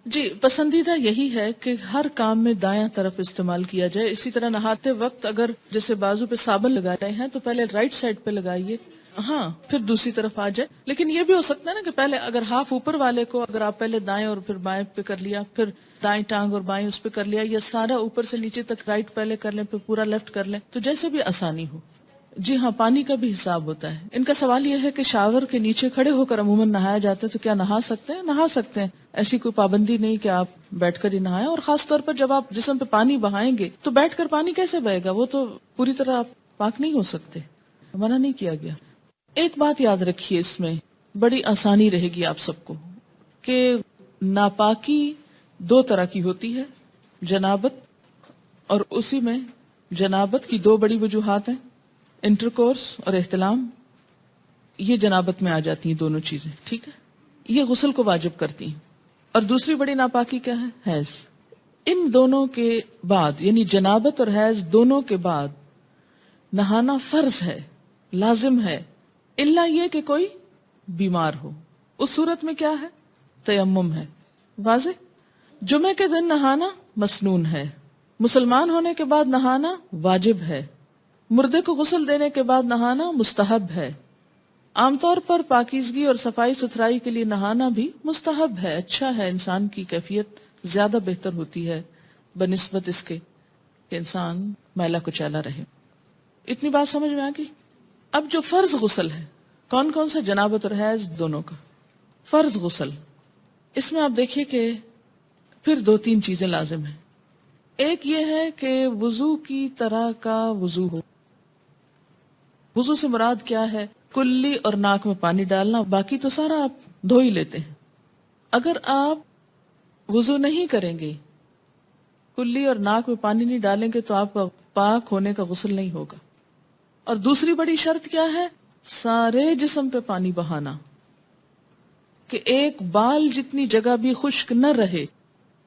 جی، پسندیدہ یہی ہے کہ ہر کام میں دایاں طرف استعمال کیا جائے. اسی طرح نہاتے وقت اگر جیسے بازو پہ صابن لگا رہے ہیں تو پہلے رائٹ سائڈ پہ لگائیے، ہاں پھر دوسری طرف آ جائے. لیکن یہ بھی ہو سکتا ہے نا کہ پہلے اگر ہاف اوپر والے کو اگر آپ پہلے دائیں اور پھر بائیں پہ کر لیا، پھر دائیں ٹانگ اور بائیں اس پہ کر لیا، یا سارا اوپر سے نیچے تک رائٹ پہلے کر لیں پھر پورا لیفٹ کر لیں، تو جیسے بھی آسانی ہو. جی ہاں، پانی کا بھی حساب ہوتا ہے. ان کا سوال یہ ہے کہ شاور کے نیچے کھڑے ہو کر عموماً نہایا جاتا ہے تو کیا نہا سکتے ہیں؟ نہا سکتے ہیں، ایسی کوئی پابندی نہیں کہ آپ بیٹھ کر ہی نہائیں. اور خاص طور پر جب آپ جسم پہ پانی بہائیں گے تو بیٹھ کر پانی کیسے بہے گا؟ وہ تو پوری طرح آپ پاک نہیں ہو سکتے، منع نہیں کیا گیا. ایک بات یاد رکھیے، اس میں بڑی آسانی رہے گی آپ سب کو کہ ناپاکی دو طرح کی ہوتی ہے، جنابت، اور اسی میں جنابت کی دو بڑی وجوہات ہیں، انٹرکورس اور احتلام. یہ جنابت میں آ جاتی ہیں دونوں چیزیں، ٹھیک ہے، یہ غسل کو واجب کرتی ہیں. اور دوسری بڑی ناپاکی کیا ہے؟ حیض. ان دونوں کے بعد، یعنی جنابت اور حیض دونوں کے بعد نہانا فرض ہے، لازم ہے، الا یہ کہ کوئی بیمار ہو. اس صورت میں کیا ہے؟ تیمم ہے. واضح؟ جمعے کے دن نہانا مسنون ہے، مسلمان ہونے کے بعد نہانا واجب ہے، مردے کو غسل دینے کے بعد نہانا مستحب ہے. عام طور پر پاکیزگی اور صفائی ستھرائی کے لیے نہانا بھی مستحب ہے، اچھا ہے، انسان کی کیفیت زیادہ بہتر ہوتی ہے بنسبت اس کے کہ انسان میلا کچیلا رہے. اتنی بات سمجھ میں آ گئی؟ اب جو فرض غسل ہے، کون کون سا؟ جنابت اور حیض دونوں کا فرض غسل. اس میں آپ دیکھیے کہ پھر دو تین چیزیں لازم ہیں. ایک یہ ہے کہ وضو کی طرح کا وضو ہو. وضو سے مراد کیا ہے؟ کلی اور ناک میں پانی ڈالنا، باقی تو سارا آپ دھو ہی لیتے ہیں. اگر آپ وضو نہیں کریں گے، کلی اور ناک میں پانی نہیں ڈالیں گے تو آپ کا پاک ہونے کا غسل نہیں ہوگا. اور دوسری بڑی شرط کیا ہے؟ سارے جسم پہ پانی بہانا، کہ ایک بال جتنی جگہ بھی خشک نہ رہے.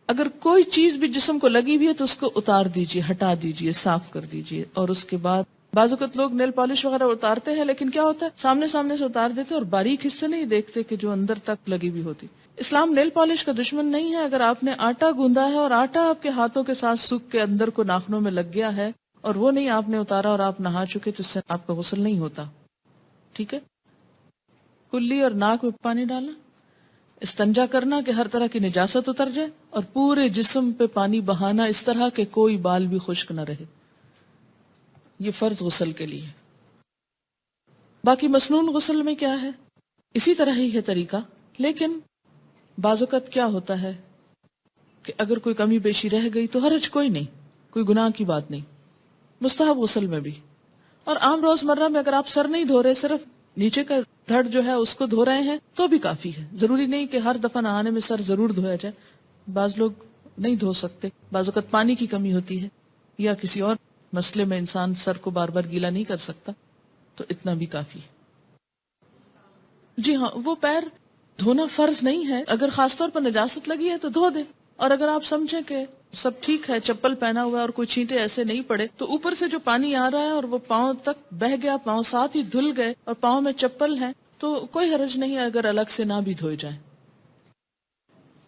اگر کوئی چیز بھی جسم کو لگی ہوئی ہے تو اس کو اتار دیجئے، ہٹا دیجئے، صاف کر دیجئے. اور اس کے بعد بعض اوقات لوگ نیل پالش وغیرہ اتارتے ہیں، لیکن کیا ہوتا ہے سامنے سے اتار دیتے اور باریک حصے نہیں دیکھتے کہ جو اندر تک لگی ہوئی ہوتی. اسلام نیل پالش کا دشمن نہیں ہے. اگر آپ نے آٹا گوندا ہے اور آٹا آپ کے ہاتھوں کے ساتھ سوکھ کے اندر کو ناخنوں میں لگ گیا ہے اور وہ نہیں آپ نے اتارا اور آپ نہا چکے تو اس سے آپ کا غسل نہیں ہوتا. ٹھیک ہے؟ کلی اور ناک میں پانی ڈالنا، استنجا کرنا کہ ہر طرح کی نجاست اتر جائے، اور پورے جسم پہ پانی بہانا اس طرح کہ کوئی بال بھی خشک نہ رہے. یہ فرض غسل کے لیے. باقی مسنون غسل میں کیا ہے؟ اسی طرح ہی ہے طریقہ، لیکن بعض اوقات کیا ہوتا ہے کہ اگر کوئی کمی بیشی رہ گئی تو حرج کوئی نہیں، کوئی گناہ کی بات نہیں. مستحب غسل میں بھی. اور عام روزمرہ میں اگر آپ سر نہیں دھو رہے، صرف نیچے کا دھڑ جو ہے اس کو دھو رہے ہیں تو بھی کافی ہے. ضروری نہیں کہ ہر دفعہ نہانے میں سر ضرور دھویا جائے. بعض لوگ نہیں دھو سکتے، بعض اوقات پانی کی کمی ہوتی ہے یا کسی اور مسئلے میں انسان سر کو بار بار گیلا نہیں کر سکتا، تو اتنا بھی کافی ہے. جی ہاں، وہ پیر دھونا فرض نہیں ہے. اگر خاص طور پر نجاست لگی ہے تو دھو دے. اور اگر آپ سمجھیں کہ سب ٹھیک ہے، چپل پہنا ہوا ہے اور کوئی چھینٹے ایسے نہیں پڑے، تو اوپر سے جو پانی آ رہا ہے اور وہ پاؤں تک بہ گیا، پاؤں ساتھ ہی دھل گئے اور پاؤں میں چپل ہے، تو کوئی حرج نہیں اگر الگ سے نہ بھی دھوئے جائیں.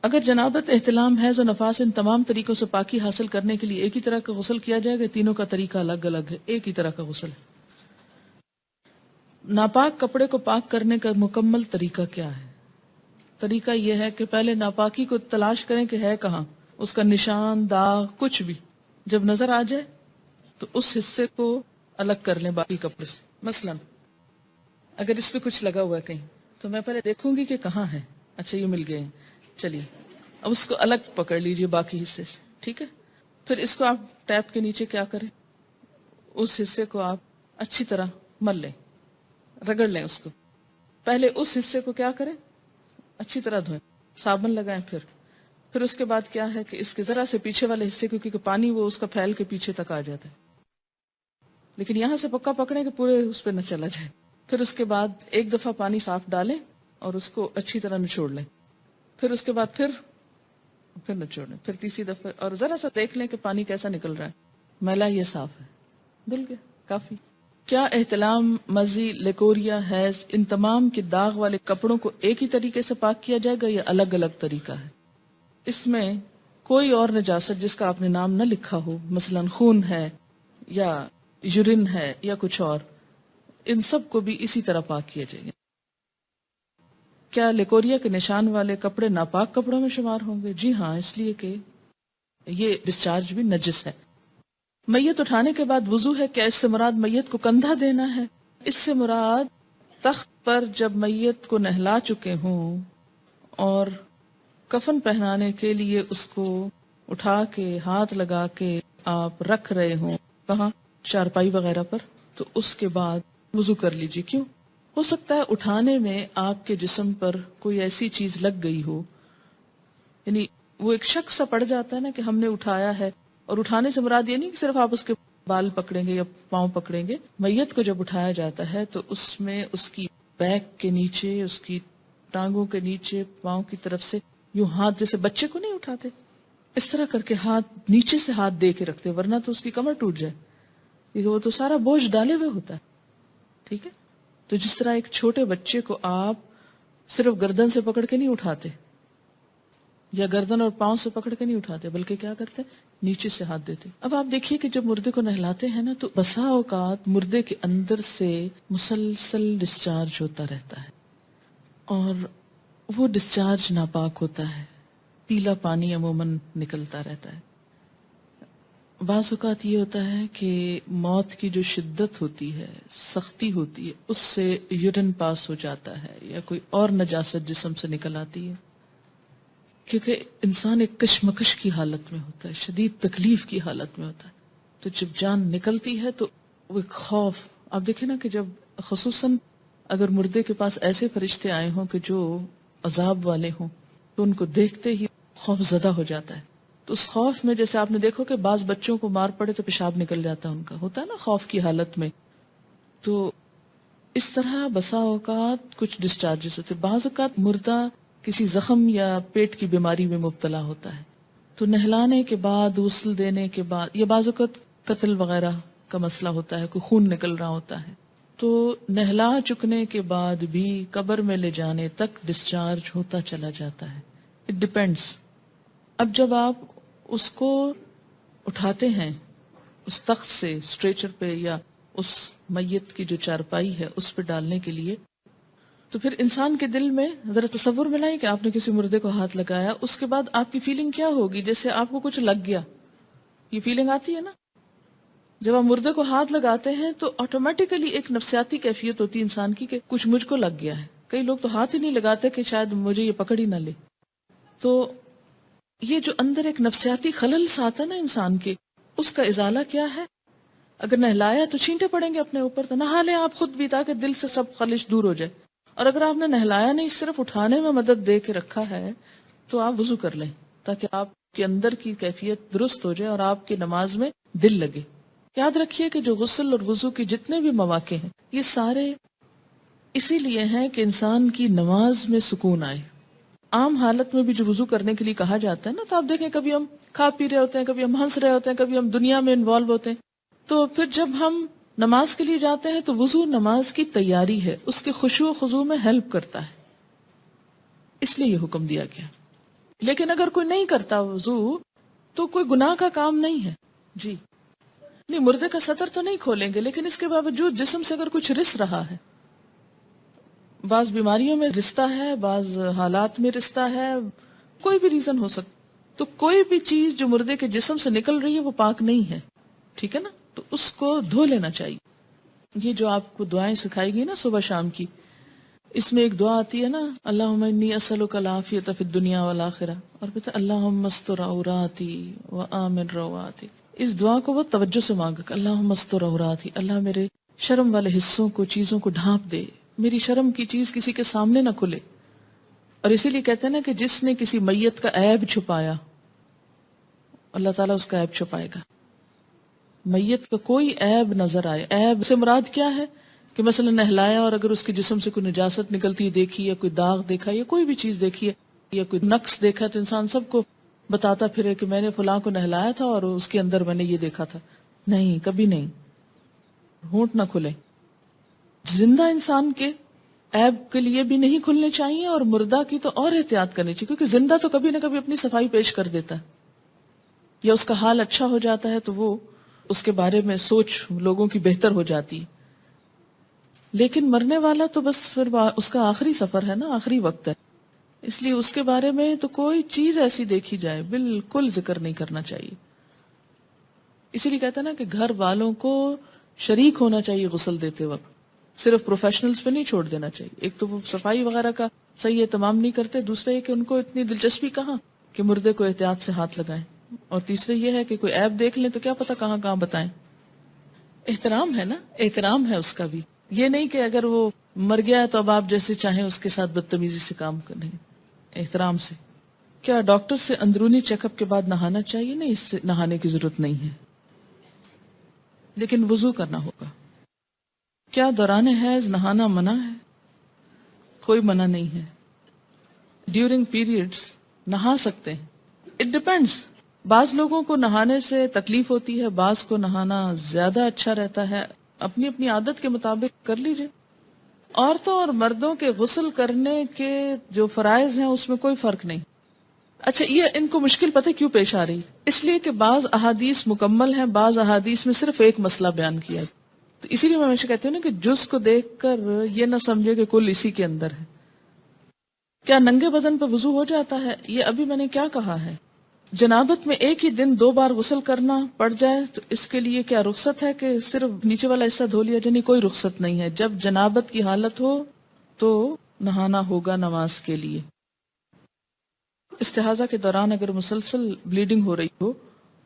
اگر جنابت، احتلام، حیض و نفاس، ان تمام طریقوں سے پاکی حاصل کرنے کے لیے ایک ہی طرح کا غسل کیا جائے گا، تینوں کا طریقہ الگ الگ ہے، ایک ہی طرح کا غسل ہے. ناپاک کپڑے کو پاک کرنے کا مکمل طریقہ کیا ہے؟ طریقہ یہ ہے کہ پہلے ناپاکی کو تلاش کریں کہ ہے کہاں، اس کا نشان، داغ، کچھ بھی جب نظر آ جائے تو اس حصے کو الگ کر لیں باقی کپڑے سے. مثلا اگر اس پہ کچھ لگا ہوا ہے کہیں تو میں پہلے دیکھوں گی کہ کہاں ہے. اچھا یہ مل گئے ہیں، چلیے اب اس کو الگ پکڑ لیجئے باقی حصے سے، ٹھیک ہے؟ پھر اس کو آپ ٹیپ کے نیچے کیا کریں، اس حصے کو آپ اچھی طرح مل لیں، رگڑ لیں اس کو. پہلے اس حصے کو کیا کریں، اچھی طرح دھوئیں، صابن لگائیں. پھر اس کے بعد کیا ہے کہ اس کے ذرا سے پیچھے والے حصے کو، کیونکہ پانی وہ اس کا پھیل کے پیچھے تک آ جاتا ہے، لیکن یہاں سے پکا پکڑیں کہ پورے اس پہ نہ چلا جائے. پھر اس کے بعد ایک دفعہ پانی صاف ڈالیں اور اس کو اچھی طرح نچوڑ لیں. پھر اس کے بعد پھر نچوڑ لیں، پھر تیسری دفعہ، اور ذرا سا دیکھ لیں کہ پانی کیسا نکل رہا ہے، میلا یہ صاف ہے، دھل گیا کافی. کیا احتلام، مزی، لیکوریا، حیض، ان تمام کے داغ والے کپڑوں کو ایک ہی طریقے سے پاک کیا جائے گا یا الگ الگ طریقہ ہے؟ اس میں کوئی اور نجاست جس کا آپ نے نام نہ لکھا ہو، مثلا خون ہے یا یورین ہے یا کچھ اور، ان سب کو بھی اسی طرح پاک کیا جائے گا. کیا لیکوریا کے نشان والے کپڑے ناپاک کپڑوں میں شمار ہوں گے؟ جی ہاں، اس لیے کہ یہ ڈسچارج بھی نجس ہے. میت اٹھانے کے بعد وضو ہے، کیا اس سے مراد میت کو کندھا دینا ہے؟ اس سے مراد تخت پر جب میت کو نہلا چکے ہوں اور کفن پہنانے کے لیے اس کو اٹھا کے ہاتھ لگا کے آپ رکھ رہے ہوں، کہاں، چارپائی وغیرہ پر، تو اس کے بعد وضو کر لیجیے. کیوں؟ ہو سکتا ہے اٹھانے میں آپ کے جسم پر کوئی ایسی چیز لگ گئی ہو، یعنی وہ ایک شک سا پڑ جاتا ہے نا کہ ہم نے اٹھایا ہے. اور اٹھانے سے مراد یہ نہیں کہ صرف آپ اس کے بال پکڑیں گے یا پاؤں پکڑیں گے. میت کو جب اٹھایا جاتا ہے تو اس میں اس کی بیک کے نیچے، اس کی ٹانگوں کے نیچے، پاؤں کی طرف سے یوں ہاتھ، جیسے بچے کو نہیں اٹھاتے اس طرح کر کے ہاتھ نیچے سے ہاتھ دے کے رکھتے، ورنہ تو اس کی کمر ٹوٹ جائے، کیونکہ وہ تو سارا بوجھ ڈالے ہوئے ہوتا ہے. ٹھیک ہے؟ تو جس طرح ایک چھوٹے بچے کو آپ صرف گردن سے پکڑ کے نہیں اٹھاتے، یا گردن اور پاؤں سے پکڑ کے نہیں اٹھاتے، بلکہ کیا کرتے، نیچے سے ہاتھ دیتے. اب آپ دیکھیے کہ جب مردے کو نہلاتے ہیں نا، تو بسا اوقات مردے کے اندر سے مسلسل ڈسچارج ہوتا رہتا ہے، اور وہ ڈسچارج ناپاک ہوتا ہے، پیلا پانی عموماً نکلتا رہتا ہے. بعض اوقات یہ ہوتا ہے کہ موت کی جو شدت ہوتی ہے، سختی ہوتی ہے، اس سے یورین پاس ہو جاتا ہے یا کوئی اور نجاست جسم سے نکل آتی ہے، کیونکہ انسان ایک کشمکش کی حالت میں ہوتا ہے، شدید تکلیف کی حالت میں ہوتا ہے. تو جب جان نکلتی ہے تو وہ ایک خوف، آپ دیکھیں نا کہ جب خصوصاً اگر مردے کے پاس ایسے فرشتے آئے ہوں کہ جو عذاب والے ہوں، تو ان کو دیکھتے ہی خوف زدہ ہو جاتا ہے. تو اس خوف میں، جیسے آپ نے دیکھو کہ بعض بچوں کو مار پڑے تو پیشاب نکل جاتا ہے، ان کا ہوتا ہے نا خوف کی حالت میں. تو اس طرح بسا اوقات کچھ ڈسچارجز ہوتے. بعض اوقات مردہ کسی زخم یا پیٹ کی بیماری میں مبتلا ہوتا ہے، تو نہلانے کے بعد، غسل دینے کے بعد، یا بعض اوقات قتل وغیرہ کا مسئلہ ہوتا ہے، کوئی خون نکل رہا ہوتا ہے، تو نہلا چکنے کے بعد بھی قبر میں لے جانے تک ڈسچارج ہوتا چلا جاتا ہے. It depends. اب جب آپ اس کو اٹھاتے ہیں اس تخت سے اسٹریچر پہ یا اس میت کی جو چارپائی ہے اس پہ ڈالنے کے لیے، تو پھر انسان کے دل میں ذرا تصور میں لائیں کہ آپ نے کسی مردے کو ہاتھ لگایا، اس کے بعد آپ کی فیلنگ کیا ہوگی؟ جیسے آپ کو کچھ لگ گیا، یہ فیلنگ آتی ہے نا. جب آپ مردے کو ہاتھ لگاتے ہیں تو آٹومیٹیکلی ایک نفسیاتی کیفیت ہوتی ہے انسان کی کہ کچھ مجھ کو لگ گیا ہے. کئی لوگ تو ہاتھ ہی نہیں لگاتے کہ شاید مجھے یہ پکڑ ہی نہ لے. تو یہ جو اندر ایک نفسیاتی خلل آتا ہے نا انسان کے، اس کا ازالہ کیا ہے؟ اگر نہلایا تو چھینٹے پڑیں گے اپنے اوپر، تو نہا لیں آپ خود بھی تاکہ دل سے سب خلش دور ہو جائے. اور اگر آپ نے نہلایا نہیں، صرف اٹھانے میں مدد دے کے رکھا ہے، تو آپ وضو کر لیں تاکہ آپ کے اندر کی کیفیت درست ہو جائے اور آپ کی نماز میں دل لگے. یاد رکھیے کہ جو غسل اور وضو کے جتنے بھی مواقع ہیں، یہ سارے اسی لیے ہیں کہ انسان کی نماز میں سکون آئے. عام حالت میں بھی جو وضو کرنے کے لیے کہا جاتا ہے نا، تو آپ دیکھیں کبھی ہم کھا پی رہے ہوتے ہیں، کبھی ہم ہنس رہے ہوتے ہیں، کبھی ہم دنیا میں انوالو ہوتے ہیں. تو پھر جب ہم نماز کے لیے جاتے ہیں تو وضو نماز کی تیاری ہے، اس کے خشوع و خضوع میں ہیلپ کرتا ہے، اس لیے یہ حکم دیا گیا. لیکن اگر کوئی نہیں کرتا وضو تو کوئی گناہ کا کام نہیں ہے. جی نہیں، مردے کا سطر تو نہیں کھولیں گے، لیکن اس کے باوجود جسم سے اگر کچھ رس رہا ہے، بعض بیماریوں میں رستا ہے، بعض حالات میں رستا ہے، کوئی بھی ریزن ہو سکتا، تو کوئی بھی چیز جو مردے کے جسم سے نکل رہی ہے وہ پاک نہیں ہے. ٹھیک ہے نا؟ تو اس کو دھو لینا چاہیے. یہ جو آپ کو دعائیں سکھائی گئی نا صبح شام کی، اس میں ایک دعا آتی ہے نا، اللہم انی اسألک العافیۃ فی الدنیا والآخرہ، اور پھر اللہم استر عوراتی وآمن رواتی. اس دعا کو وہ توجہ سے مانگا کہ اللہم استر عوراتی، اللہ میرے شرم والے حصوں کو، چیزوں کو ڈھانپ دے، میری شرم کی چیز کسی کے سامنے نہ کھلے. اور اسی لیے کہتے ہیں نا کہ جس نے کسی میت کا عیب چھپایا اللہ تعالیٰ اس کا عیب چھپائے گا. میت کا کوئی عیب نظر آئے، عیب سے مراد کیا ہے کہ مثلا نہلایا اور اگر اس کے جسم سے کوئی نجاست نکلتی دیکھی، یا کوئی داغ دیکھا، یا کوئی بھی چیز دیکھی ہے، یا کوئی نقص دیکھا، تو انسان سب کو بتاتا پھرے کہ میں نے فلاں کو نہلایا تھا اور اس کے اندر میں نے یہ دیکھا تھا. نہیں، کبھی نہیں، ہونٹ نہ کھلے. زندہ انسان کے عیب کے لیے بھی نہیں کھلنے چاہیے، اور مردہ کی تو اور احتیاط کرنی چاہیے، کیونکہ زندہ تو کبھی نہ کبھی اپنی صفائی پیش کر دیتا ہے، یا اس کا حال اچھا ہو جاتا ہے تو وہ اس کے بارے میں سوچ لوگوں کی بہتر ہو جاتی. لیکن مرنے والا تو بس پھر اس کا آخری سفر ہے نا، آخری وقت ہے، اس لیے اس کے بارے میں تو کوئی چیز ایسی دیکھی جائے بالکل ذکر نہیں کرنا چاہیے. اسی لیے کہتے ہیں نا کہ گھر والوں کو شریک ہونا چاہیے غسل دیتے وقت، صرف پروفیشنلز پہ نہیں چھوڑ دینا چاہیے. ایک تو وہ صفائی وغیرہ کا صحیح اہتمام نہیں کرتے، دوسرا یہ کہ ان کو اتنی دلچسپی کہاں کہ مردے کو احتیاط سے ہاتھ لگائیں، اور تیسرے یہ ہے کہ کوئی عیب دیکھ لیں تو کیا پتہ کہاں کہاں بتائیں. احترام ہے نا، احترام ہے اس کا بھی. یہ نہیں کہ اگر وہ مر گیا ہے تو اب آپ جیسے چاہیں اس کے ساتھ بدتمیزی سے کام کریں، احترام سے. کیا ڈاکٹر سے اندرونی چیک اپ کے بعد نہانا چاہیے؟ نہیں، اس سے نہانے کی ضرورت نہیں ہے، لیکن وضو کرنا ہوگا. کیا دوران حیض نہانا منع ہے؟ کوئی منع نہیں ہے. ڈیورنگ پیریڈز نہا سکتے ہیں. اٹ ڈپینڈس، بعض لوگوں کو نہانے سے تکلیف ہوتی ہے، بعض کو نہانا زیادہ اچھا رہتا ہے. اپنی اپنی عادت کے مطابق کر لیجیے. عورتوں اور مردوں کے غسل کرنے کے جو فرائض ہیں اس میں کوئی فرق نہیں. اچھا، یہ ان کو مشکل پتہ کیوں پیش آ رہی؟ اس لیے کہ بعض احادیث مکمل ہیں، بعض احادیث میں صرف ایک مسئلہ بیان کیا. تو اسی لیے میں ہمیشہ کہتی ہوں نا کہ جز کو دیکھ کر یہ نہ سمجھے کہ کل اسی کے اندر ہے. کیا ننگے بدن پہ وضو ہو جاتا ہے؟ یہ ابھی میں نے کیا کہا ہے. جنابت میں ایک ہی دن 2 بار غسل کرنا پڑ جائے تو اس کے لیے کیا رخصت ہے کہ صرف نیچے والا حصہ دھو لیا جائے؟ کوئی رخصت نہیں ہے. جب جنابت کی حالت ہو تو نہانا ہوگا نماز کے لیے. استحاضہ کے دوران اگر مسلسل بلیڈنگ ہو رہی ہو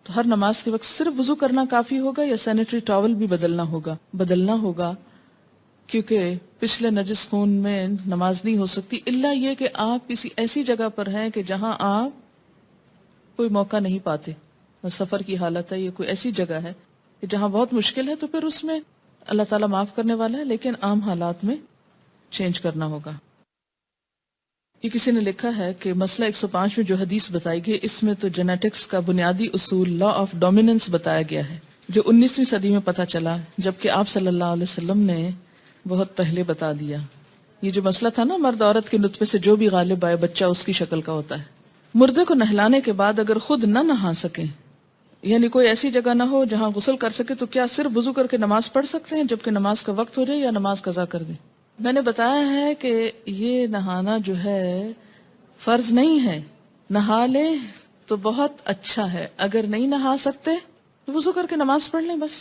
تو ہر نماز کے وقت صرف وضو کرنا کافی ہوگا یا سینیٹری ٹاول بھی بدلنا ہوگا؟ کیونکہ پچھلے نجس خون میں نماز نہیں ہو سکتی الا یہ کہ آپ کسی ایسی جگہ پر ہیں کہ جہاں آپ کوئی موقع نہیں پاتے، سفر کی حالت ہے، یہ کوئی ایسی جگہ ہے کہ جہاں بہت مشکل ہے، تو پھر اس میں اللہ تعالیٰ معاف کرنے والا ہے، لیکن عام حالات میں چینج کرنا ہوگا. یہ کسی نے لکھا ہے کہ مسئلہ 105 میں جو حدیث بتائی گئی اس میں تو جینیٹکس کا بنیادی اصول لا آف ڈومیننس بتایا گیا ہے جو 19ویں صدی میں پتہ چلا، جبکہ آپ صلی اللہ علیہ وسلم نے بہت پہلے بتا دیا. یہ جو مسئلہ تھا نا، مرد عورت کے نطفے سے جو بھی غالب آئے بچہ اس کی شکل کا ہوتا ہے. مردے کو نہلانے کے بعد اگر خود نہ نہا سکیں، یعنی کوئی ایسی جگہ نہ ہو جہاں غسل کر سکے، تو کیا صرف وضو کر کے نماز پڑھ سکتے ہیں جبکہ نماز کا وقت ہو جائے، یا نماز قضا کر دیں؟ میں نے بتایا ہے کہ یہ نہانا جو ہے فرض نہیں ہے. نہا لیں تو بہت اچھا ہے، اگر نہیں نہا سکتے تو وضو کر کے نماز پڑھ لیں بس.